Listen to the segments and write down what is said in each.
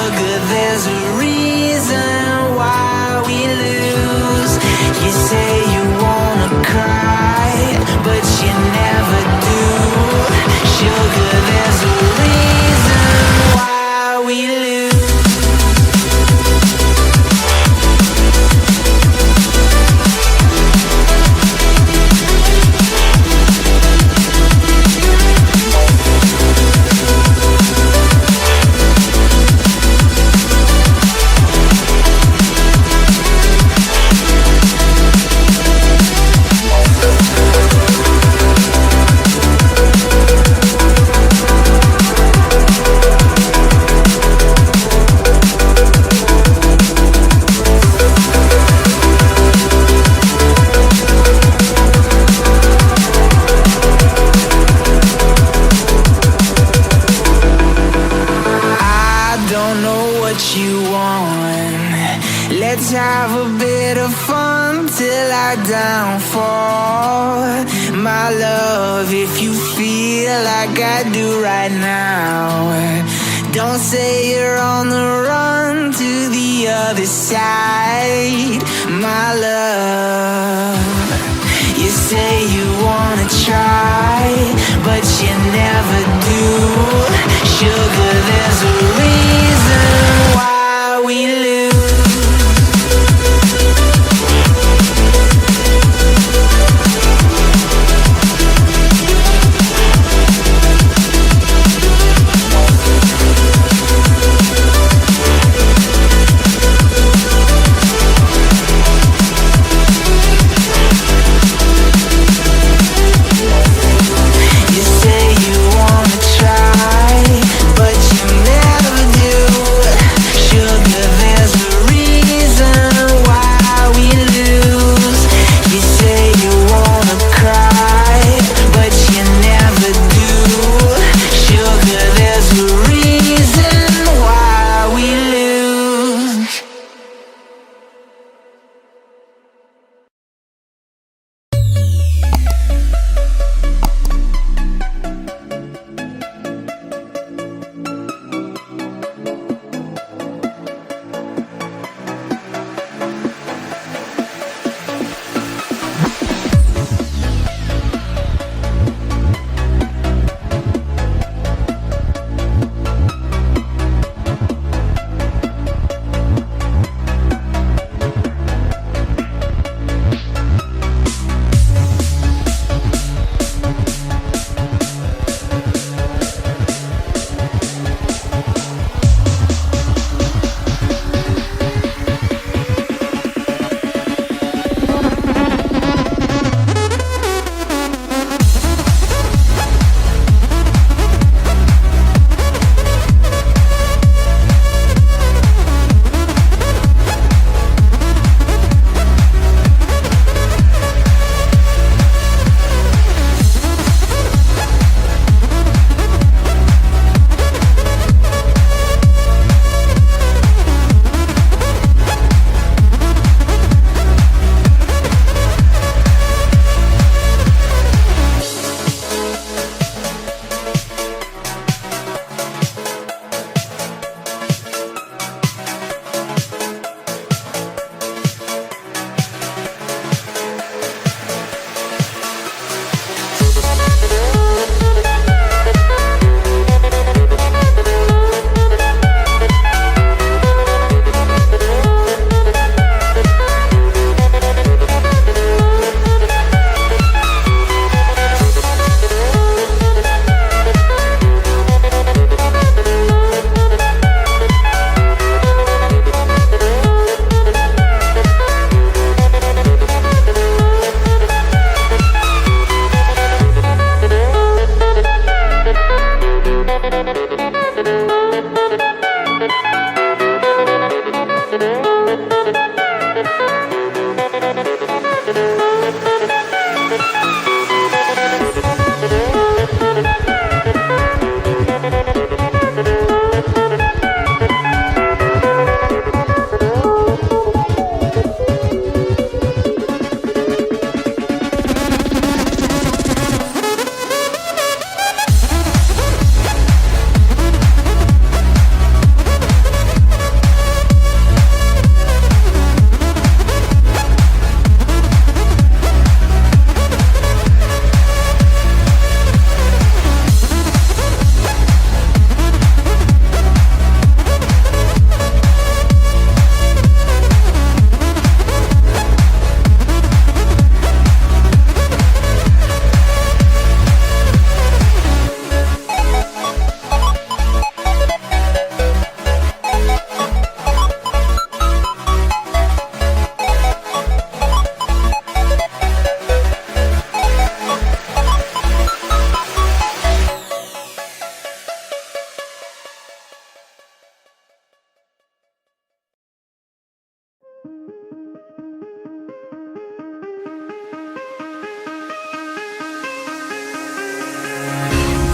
Sugar, there's a reason why we lose. You say you wanna cry, but you never do. Sugar, there's a reason why we lose. Let's have a bit of fun till I downfall. My love, if you feel like I do right now, don't say you're on the run to the other side. My love, you say you wanna try, but you never do. Sugar, there's a reason why we lose. You say you wanna try, but you never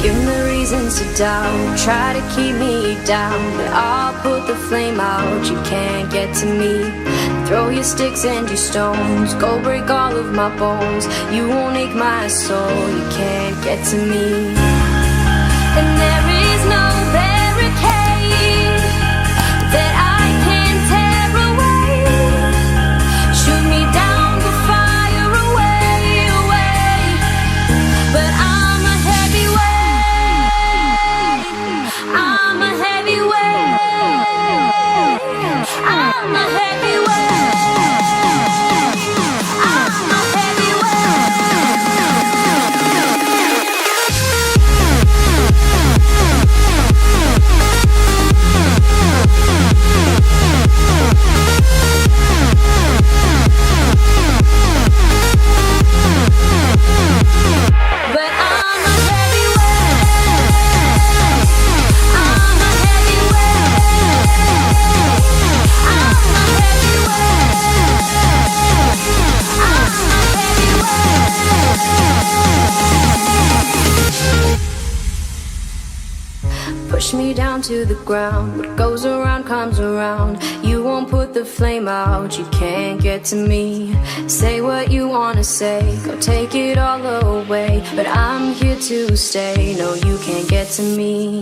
Give me reasons to doubt, try to keep me down, but I'll put the flame out, you can't get to me. Throw your sticks and your stones, go break all of my bones, you won't ache my soul, you can't get to me. And there is no barricade that I can tear away. Shoot me down, but fire away, away. But I'm a heavyweight, I'm a heavyweight, I'm a heavyweight, I'm a push me down to the ground, what goes around comes around, you won't put the flame out, you can't get to me. Say what you wanna say, go take it all away, but I'm here to stay, no you can't get to me.